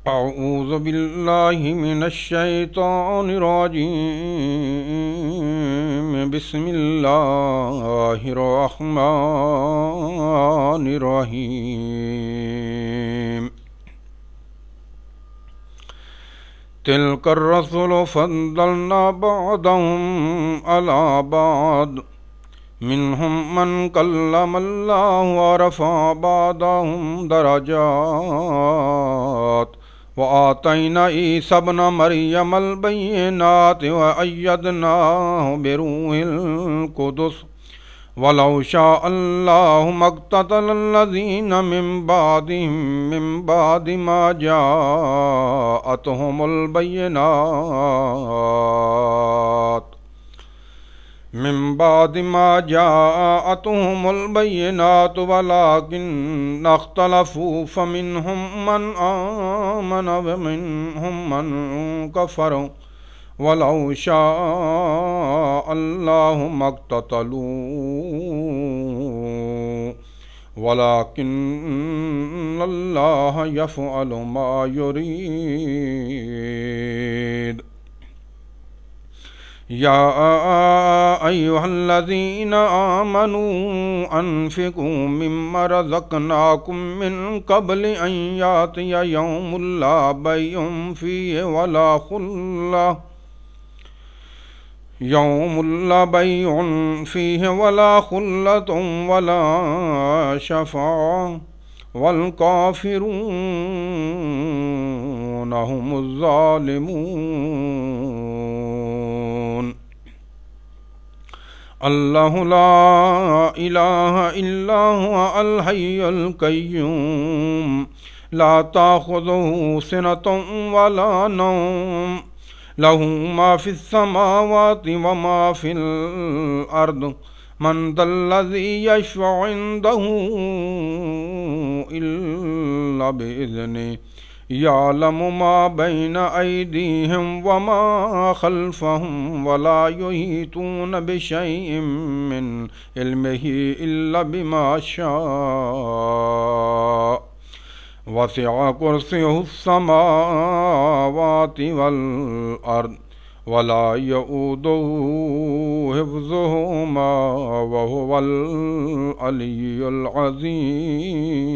أعوذ بالله من الشيطان الرجيم. بسم الله الرحمن الرحيم. تلك الرسل فضلنا بعضهم على بعض منهم من كلم الله ورفع بعضهم درجات وآتينا عيسى ابن مريم البينات وأيدناه بروح القدس ولو شاء الله ما اقتتل الذين من بعد ما جاءتهم البينات ولكن اختلفوا فمنهم من آمن ومنهم من كفر ولو شاء الله ما اقتتلوا ولكن الله يفعل ما يريد. يا أيها الذين آمنوا أنفقوا مما رزقناكم من قبل أن يأتي يوم لا بيع فيه ولا خلة ولا شفاعة والكافرون هم الظالمون. الله لا إله إلا هو الحي القيوم لا تأخذه سنة ولا نوم له ما في السماوات وما في الأرض من ذا الذي يشفع عنده إلا بإذنه يعلم ما بين أيديهم وما خلفهم ولا يحيطون بشيء من علمه إلا بما شاء وسع كرسيه السماوات والأرض ولا يؤوده حفظهما وهو العلي العظيم.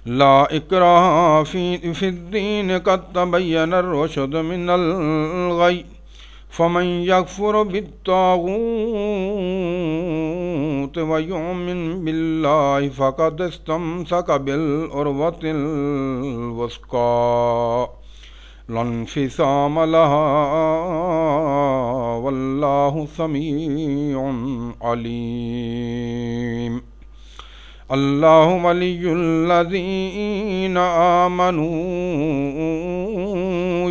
لا إكراه في الدين قد تبين الرشد من الغي فمن يكفر بالطاغوت ويؤمن بالله فقد استمسك بالعروة الوثقى لا انفصام لها والله سميع عليم. الله ولي الذين آمنوا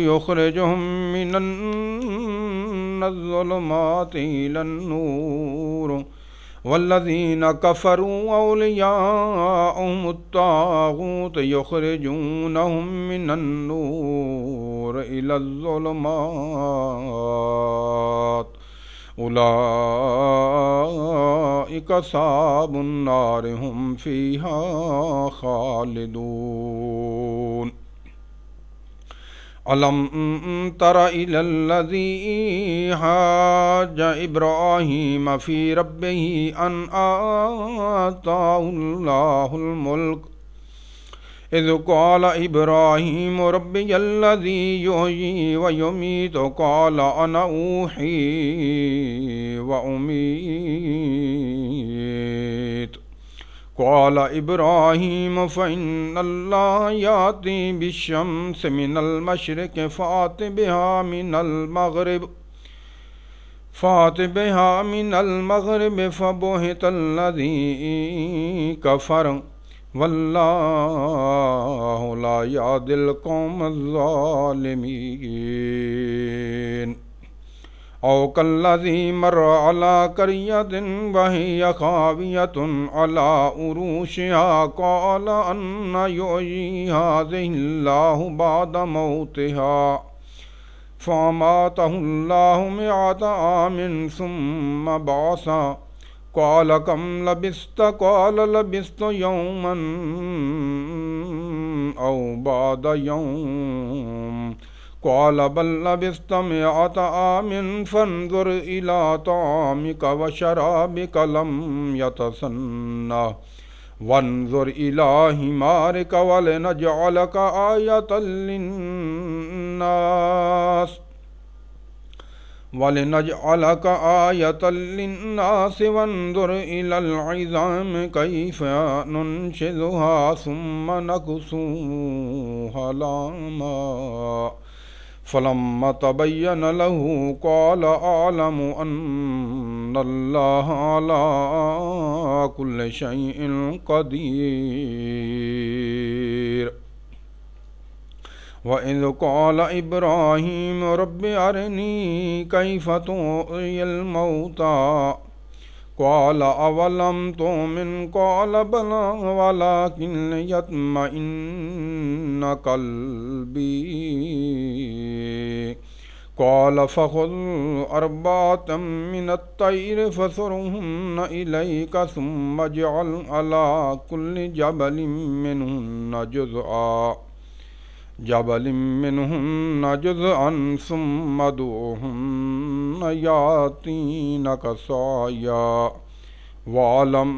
يخرجهم من الظلمات إلى النور والذين كفروا أولياءهم الطاغوت يخرجونهم من النور إلى الظلمات أولئك أصحاب النار هم فيها خالدون. ألم تر إلى الذي حاج إبراهيم في ربه أن آتاه الله الملك إذ قال إبراهيم ربي الذي يحيي ويميت قال أنا أحيي وأميت قال إبراهيم فإن الله يأتي بالشمس من المشرق فأت بها من المغرب فبهت الذي كفر والله لا يهدي القوم الظالمين. أو كالذي مر على قرية وهي خاوية على عروشها قال أن يحيي هذه الله بعد موتها فأماته الله 100 عام ثم بعثه قال كم لبثت قال لبثت يوما أو بعد يوم قال بل لبثت 100 عام فانظر إلى طعامك وشرابك لم يتسنه وانظر إلى حمارك ولنجعلك آية للناس وانظر إلى العظام كيف ننشزها ثم نكسوها لحما فلما تبين له قال أعلم أن الله على كل شيء قدير. وإذ قال إبراهيم رب أرني كيف تحيي الموتى قال أولم تؤمن قال بلى ولكن ليطمئن قلبي قال فخذ 4 من الطير فصرهن إليك ثم اجعل على كل جبل منهن جزءا ثم ادعهن يأتينك سعيا واعلم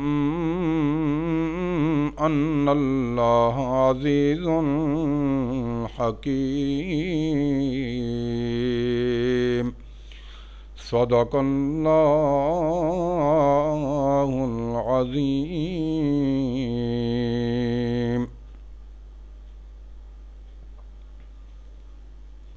أن الله عزيز حكيم. صدق الله العظيم.